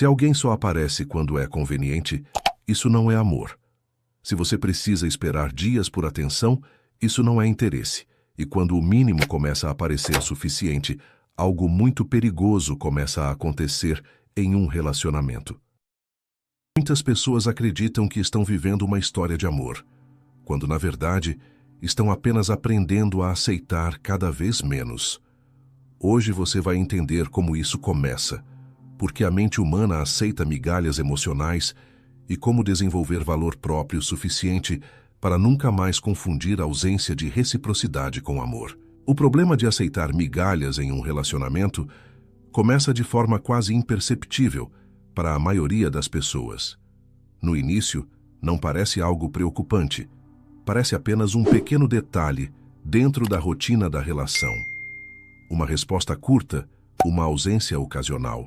Se alguém só aparece quando é conveniente, isso não é amor. Se você precisa esperar dias por atenção, isso não é interesse. E quando o mínimo começa a parecer suficiente, algo muito perigoso começa a acontecer em um relacionamento. Muitas pessoas acreditam que estão vivendo uma história de amor, quando na verdade estão apenas aprendendo a aceitar cada vez menos. Hoje você vai entender como isso começa, porque a mente humana aceita migalhas emocionais e como desenvolver valor próprio suficiente para nunca mais confundir a ausência de reciprocidade com amor. O problema de aceitar migalhas em um relacionamento começa de forma quase imperceptível para a maioria das pessoas. No início, não parece algo preocupante. Parece apenas um pequeno detalhe dentro da rotina da relação. Uma resposta curta, uma ausência ocasional,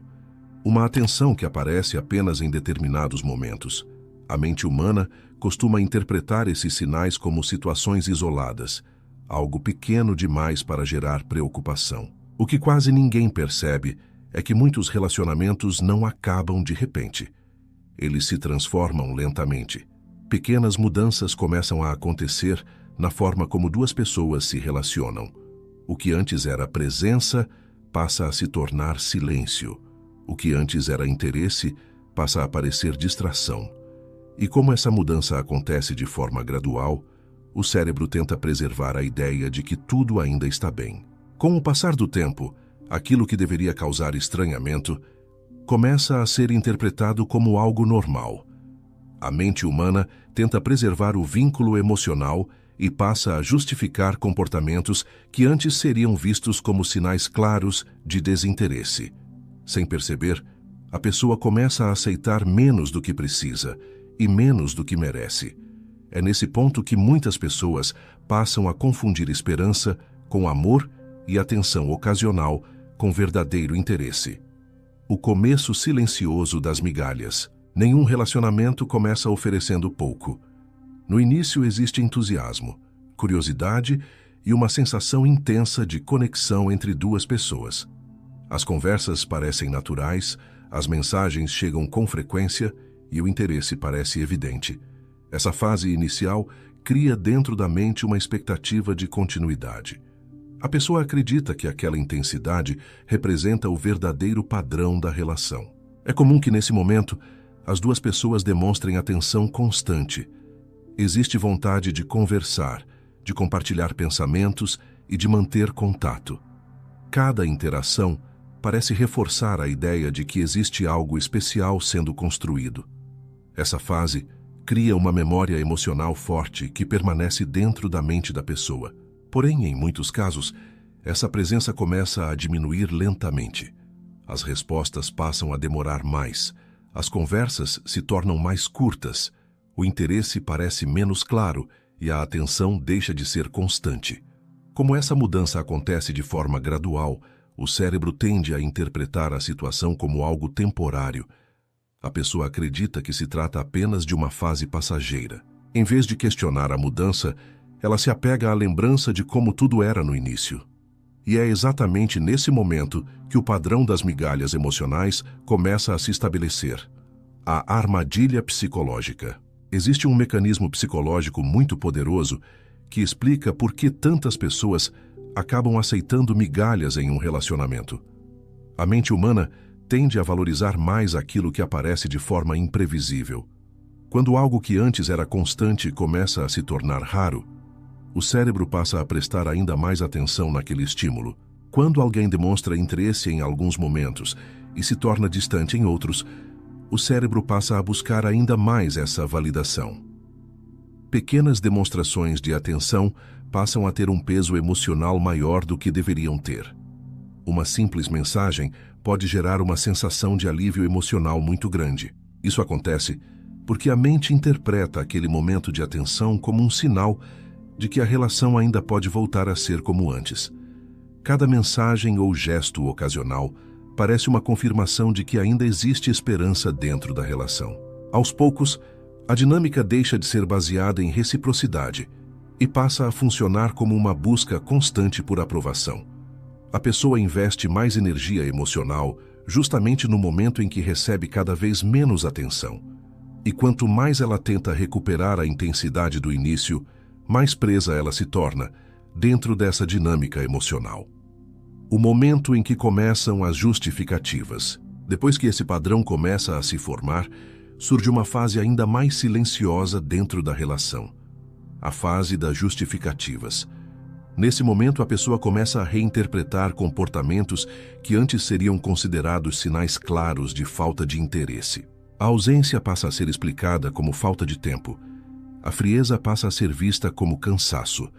uma atenção que aparece apenas em determinados momentos. A mente humana costuma interpretar esses sinais como situações isoladas, algo pequeno demais para gerar preocupação. O que quase ninguém percebe é que muitos relacionamentos não acabam de repente. Eles se transformam lentamente. Pequenas mudanças começam a acontecer na forma como duas pessoas se relacionam. O que antes era presença passa a se tornar silêncio. O que antes era interesse passa a parecer distração. E como essa mudança acontece de forma gradual, o cérebro tenta preservar a ideia de que tudo ainda está bem. Com o passar do tempo, aquilo que deveria causar estranhamento começa a ser interpretado como algo normal. A mente humana tenta preservar o vínculo emocional e passa a justificar comportamentos que antes seriam vistos como sinais claros de desinteresse. Sem perceber, a pessoa começa a aceitar menos do que precisa e menos do que merece. É nesse ponto que muitas pessoas passam a confundir esperança com amor e atenção ocasional com verdadeiro interesse. O começo silencioso das migalhas. Nenhum relacionamento começa oferecendo pouco. No início existe entusiasmo, curiosidade e uma sensação intensa de conexão entre duas pessoas. As conversas parecem naturais, as mensagens chegam com frequência e o interesse parece evidente. Essa fase inicial cria dentro da mente uma expectativa de continuidade. A pessoa acredita que aquela intensidade representa o verdadeiro padrão da relação. É comum que nesse momento as duas pessoas demonstrem atenção constante. Existe vontade de conversar, de compartilhar pensamentos e de manter contato. Cada interação parece reforçar a ideia de que existe algo especial sendo construído. Essa fase cria uma memória emocional forte que permanece dentro da mente da pessoa. Porém, em muitos casos, essa presença começa a diminuir lentamente. As respostas passam a demorar mais, as conversas se tornam mais curtas, o interesse parece menos claro e a atenção deixa de ser constante. Como essa mudança acontece de forma gradual, o cérebro tende a interpretar a situação como algo temporário. A pessoa acredita que se trata apenas de uma fase passageira. Em vez de questionar a mudança, ela se apega à lembrança de como tudo era no início. E é exatamente nesse momento que o padrão das migalhas emocionais começa a se estabelecer. A armadilha psicológica. Existe um mecanismo psicológico muito poderoso que explica por que tantas pessoas acabam aceitando migalhas em um relacionamento. A mente humana tende a valorizar mais aquilo que aparece de forma imprevisível. Quando algo que antes era constante começa a se tornar raro, o cérebro passa a prestar ainda mais atenção naquele estímulo. Quando alguém demonstra interesse em alguns momentos e se torna distante em outros, o cérebro passa a buscar ainda mais essa validação. Pequenas demonstrações de atenção passam a ter um peso emocional maior do que deveriam ter. Uma simples mensagem pode gerar uma sensação de alívio emocional muito grande. Isso acontece porque a mente interpreta aquele momento de atenção como um sinal de que a relação ainda pode voltar a ser como antes. Cada mensagem ou gesto ocasional parece uma confirmação de que ainda existe esperança dentro da relação. Aos poucos, a dinâmica deixa de ser baseada em reciprocidade e passa a funcionar como uma busca constante por aprovação. A pessoa investe mais energia emocional, justamente no momento em que recebe cada vez menos atenção. E quanto mais ela tenta recuperar a intensidade do início, mais presa ela se torna dentro dessa dinâmica emocional. O momento em que começam as justificativas. Depois que esse padrão começa a se formar, surge uma fase ainda mais silenciosa dentro da relação. A fase das justificativas. Nesse momento, a pessoa começa a reinterpretar comportamentos que antes seriam considerados sinais claros de falta de interesse. A ausência passa a ser explicada como falta de tempo. A frieza passa a ser vista como cansaço.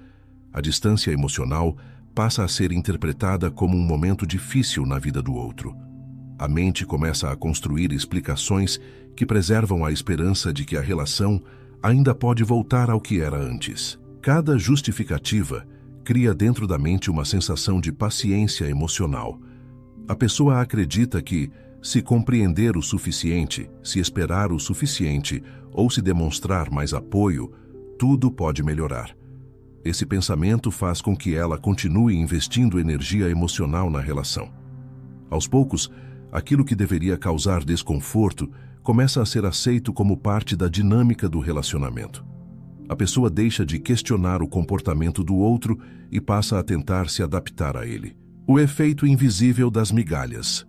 A distância emocional passa a ser interpretada como um momento difícil na vida do outro. A mente começa a construir explicações que preservam a esperança de que a relação ainda pode voltar ao que era antes. Cada justificativa cria dentro da mente uma sensação de paciência emocional. A pessoa acredita que, se compreender o suficiente, se esperar o suficiente ou se demonstrar mais apoio, tudo pode melhorar. Esse pensamento faz com que ela continue investindo energia emocional na relação. Aos poucos, aquilo que deveria causar desconforto começa a ser aceito como parte da dinâmica do relacionamento. A pessoa deixa de questionar o comportamento do outro e passa a tentar se adaptar a ele. O efeito invisível das migalhas.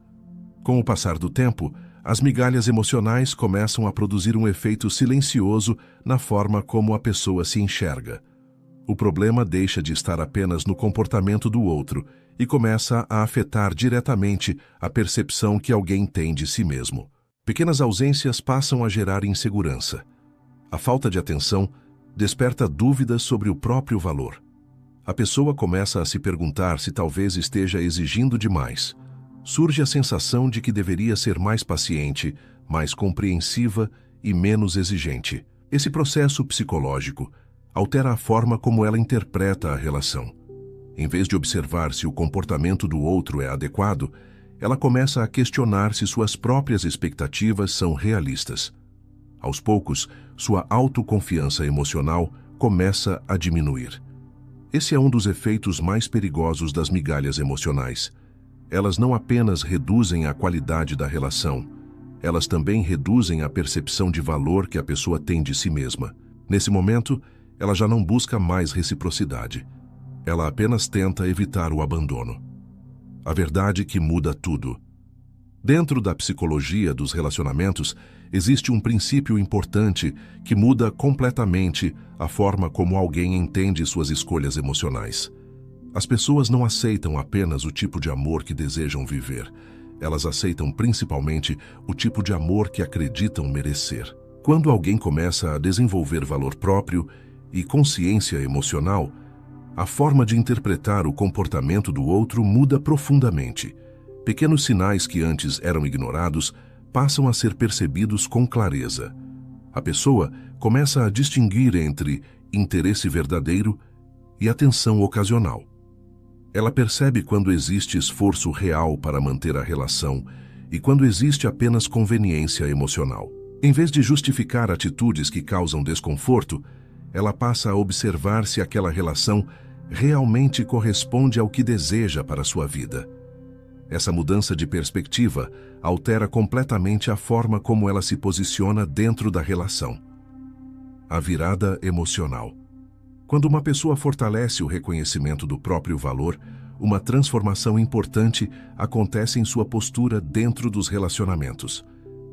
Com o passar do tempo, as migalhas emocionais começam a produzir um efeito silencioso na forma como a pessoa se enxerga. O problema deixa de estar apenas no comportamento do outro e começa a afetar diretamente a percepção que alguém tem de si mesmo. Pequenas ausências passam a gerar insegurança. A falta de atenção desperta dúvidas sobre o próprio valor. A pessoa começa a se perguntar se talvez esteja exigindo demais. Surge a sensação de que deveria ser mais paciente, mais compreensiva e menos exigente. Esse processo psicológico altera a forma como ela interpreta a relação. Em vez de observar se o comportamento do outro é adequado, ela começa a questionar se suas próprias expectativas são realistas. Aos poucos, sua autoconfiança emocional começa a diminuir. Esse é um dos efeitos mais perigosos das migalhas emocionais. Elas não apenas reduzem a qualidade da relação, elas também reduzem a percepção de valor que a pessoa tem de si mesma. Nesse momento, ela já não busca mais reciprocidade. Ela apenas tenta evitar o abandono. A verdade que muda tudo. Dentro da psicologia dos relacionamentos, existe um princípio importante que muda completamente a forma como alguém entende suas escolhas emocionais. As pessoas não aceitam apenas o tipo de amor que desejam viver. Elas aceitam principalmente o tipo de amor que acreditam merecer. Quando alguém começa a desenvolver valor próprio e consciência emocional, a forma de interpretar o comportamento do outro muda profundamente. Pequenos sinais que antes eram ignorados passam a ser percebidos com clareza. A pessoa começa a distinguir entre interesse verdadeiro e atenção ocasional. Ela percebe quando existe esforço real para manter a relação e quando existe apenas conveniência emocional. Em vez de justificar atitudes que causam desconforto, ela passa a observar se aquela relação realmente corresponde ao que deseja para sua vida. Essa mudança de perspectiva altera completamente a forma como ela se posiciona dentro da relação. A virada emocional. Quando uma pessoa fortalece o reconhecimento do próprio valor, uma transformação importante acontece em sua postura dentro dos relacionamentos.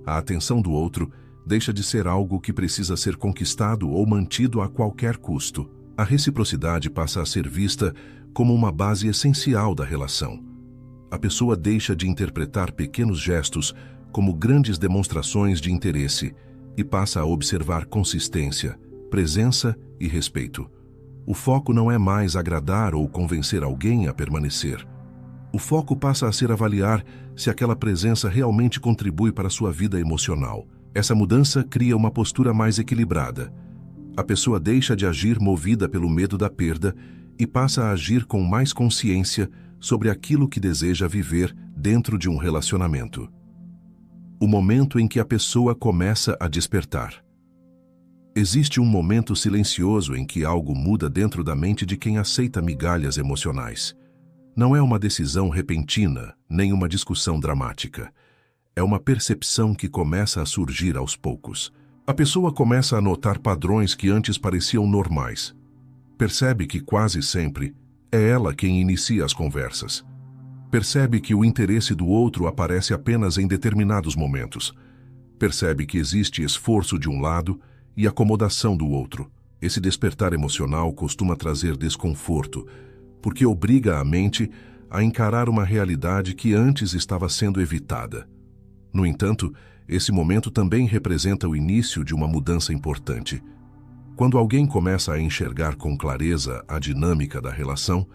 A atenção do outro deixa de ser algo que precisa ser conquistado ou mantido a qualquer custo. A reciprocidade passa a ser vista como uma base essencial da relação. A pessoa deixa de interpretar pequenos gestos como grandes demonstrações de interesse e passa a observar consistência, presença e respeito. O foco não é mais agradar ou convencer alguém a permanecer. O foco passa a ser avaliar se aquela presença realmente contribui para a sua vida emocional. Essa mudança cria uma postura mais equilibrada. A pessoa deixa de agir movida pelo medo da perda e passa a agir com mais consciência sobre aquilo que deseja viver dentro de um relacionamento. O momento em que a pessoa começa a despertar. Existe um momento silencioso em que algo muda dentro da mente de quem aceita migalhas emocionais. Não é uma decisão repentina, nem uma discussão dramática. É uma percepção que começa a surgir aos poucos. A pessoa começa a notar padrões que antes pareciam normais. Percebe que quase sempre é ela quem inicia as conversas. Percebe que o interesse do outro aparece apenas em determinados momentos. Percebe que existe esforço de um lado e acomodação do outro. Esse despertar emocional costuma trazer desconforto, porque obriga a mente a encarar uma realidade que antes estava sendo evitada. No entanto, esse momento também representa o início de uma mudança importante. Quando alguém começa a enxergar com clareza a dinâmica da relação,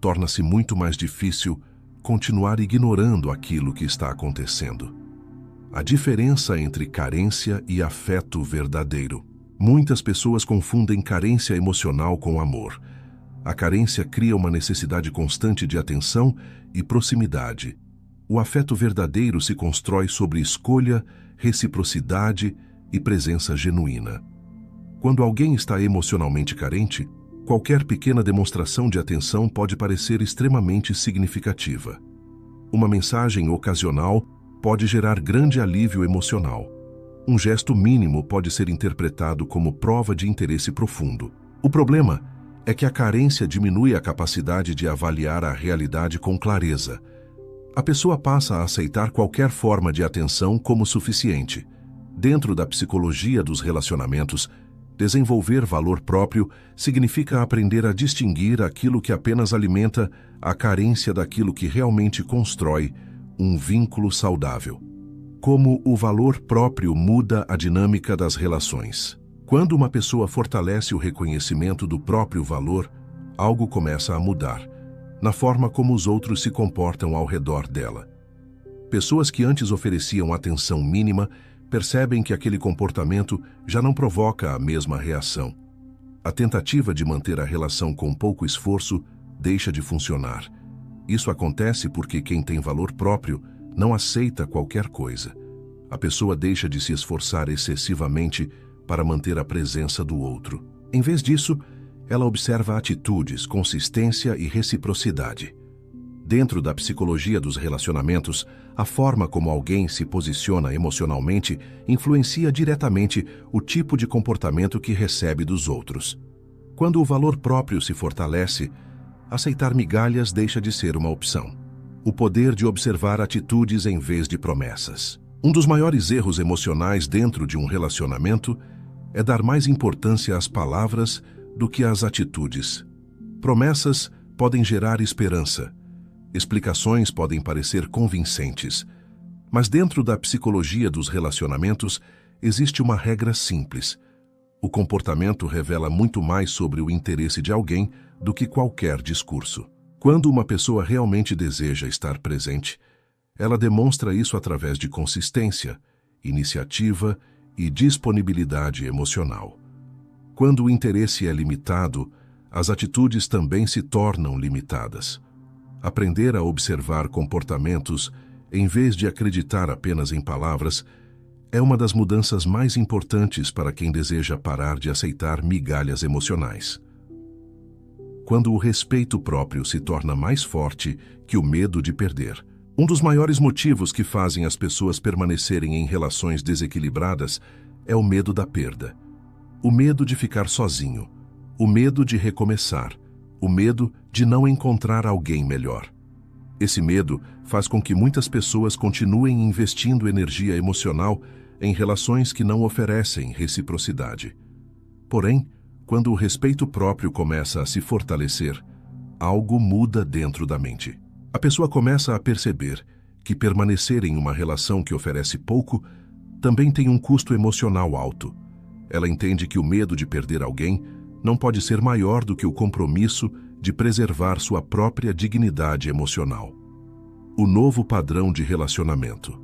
torna-se muito mais difícil continuar ignorando aquilo que está acontecendo. A diferença entre carência e afeto verdadeiro. Muitas pessoas confundem carência emocional com amor. A carência cria uma necessidade constante de atenção e proximidade. O afeto verdadeiro se constrói sobre escolha, reciprocidade e presença genuína. Quando alguém está emocionalmente carente, qualquer pequena demonstração de atenção pode parecer extremamente significativa. Uma mensagem ocasional pode gerar grande alívio emocional. Um gesto mínimo pode ser interpretado como prova de interesse profundo. O problema é que a carência diminui a capacidade de avaliar a realidade com clareza. A pessoa passa a aceitar qualquer forma de atenção como suficiente. Dentro da psicologia dos relacionamentos, desenvolver valor próprio significa aprender a distinguir aquilo que apenas alimenta a carência daquilo que realmente constrói um vínculo saudável. Como o valor próprio muda a dinâmica das relações. Quando uma pessoa fortalece o reconhecimento do próprio valor, algo começa a mudar, na forma como os outros se comportam ao redor dela. Pessoas que antes ofereciam atenção mínima percebem que aquele comportamento já não provoca a mesma reação. A tentativa de manter a relação com pouco esforço deixa de funcionar. Isso acontece porque quem tem valor próprio não aceita qualquer coisa. A pessoa deixa de se esforçar excessivamente para manter a presença do outro. Em vez disso, ela observa atitudes, consistência e reciprocidade. Dentro da psicologia dos relacionamentos, a forma como alguém se posiciona emocionalmente influencia diretamente o tipo de comportamento que recebe dos outros. Quando o valor próprio se fortalece, aceitar migalhas deixa de ser uma opção. O poder de observar atitudes em vez de promessas. Um dos maiores erros emocionais dentro de um relacionamento é dar mais importância às palavras do que às atitudes. Promessas podem gerar esperança. Explicações podem parecer convincentes. Mas dentro da psicologia dos relacionamentos, existe uma regra simples. O comportamento revela muito mais sobre o interesse de alguém do que qualquer discurso. Quando uma pessoa realmente deseja estar presente, ela demonstra isso através de consistência, iniciativa e disponibilidade emocional. Quando o interesse é limitado, as atitudes também se tornam limitadas. Aprender a observar comportamentos, em vez de acreditar apenas em palavras, é uma das mudanças mais importantes para quem deseja parar de aceitar migalhas emocionais. Quando o respeito próprio se torna mais forte que o medo de perder. Um dos maiores motivos que fazem as pessoas permanecerem em relações desequilibradas é o medo da perda. O medo de ficar sozinho, o medo de recomeçar, o medo de não encontrar alguém melhor. Esse medo faz com que muitas pessoas continuem investindo energia emocional em relações que não oferecem reciprocidade. Porém, quando o respeito próprio começa a se fortalecer, algo muda dentro da mente. A pessoa começa a perceber que permanecer em uma relação que oferece pouco também tem um custo emocional alto. Ela entende que o medo de perder alguém não pode ser maior do que o compromisso de preservar sua própria dignidade emocional. O novo padrão de relacionamento.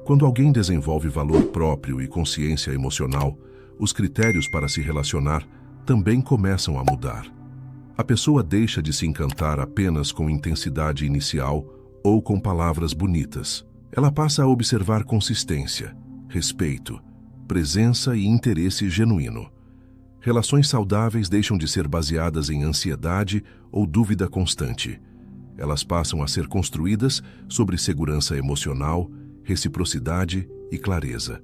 Quando alguém desenvolve valor próprio e consciência emocional, os critérios para se relacionar também começam a mudar. A pessoa deixa de se encantar apenas com intensidade inicial ou com palavras bonitas. Ela passa a observar consistência, respeito, presença e interesse genuíno. Relações saudáveis deixam de ser baseadas em ansiedade ou dúvida constante. Elas passam a ser construídas sobre segurança emocional, reciprocidade e clareza.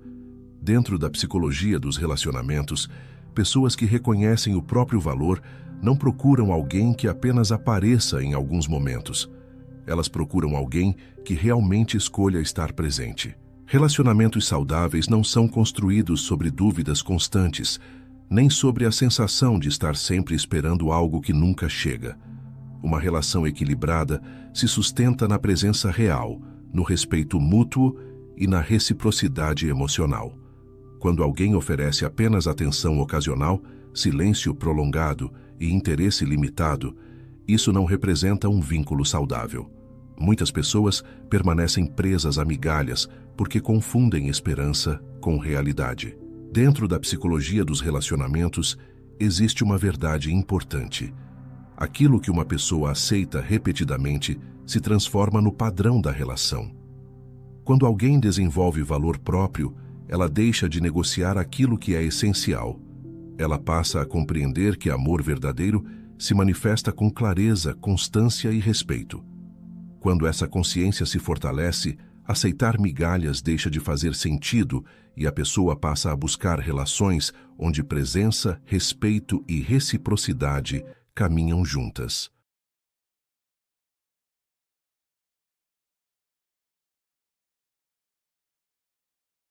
Dentro da psicologia dos relacionamentos, pessoas que reconhecem o próprio valor não procuram alguém que apenas apareça em alguns momentos. Elas procuram alguém que realmente escolha estar presente. Relacionamentos saudáveis não são construídos sobre dúvidas constantes, nem sobre a sensação de estar sempre esperando algo que nunca chega. Uma relação equilibrada se sustenta na presença real, no respeito mútuo e na reciprocidade emocional. Quando alguém oferece apenas atenção ocasional, silêncio prolongado e interesse limitado, isso não representa um vínculo saudável. Muitas pessoas permanecem presas a migalhas porque confundem esperança com realidade. Dentro da psicologia dos relacionamentos, existe uma verdade importante. Aquilo que uma pessoa aceita repetidamente se transforma no padrão da relação. Quando alguém desenvolve valor próprio, ela deixa de negociar aquilo que é essencial. Ela passa a compreender que amor verdadeiro se manifesta com clareza, constância e respeito. Quando essa consciência se fortalece, aceitar migalhas deixa de fazer sentido e a pessoa passa a buscar relações onde presença, respeito e reciprocidade caminham juntas.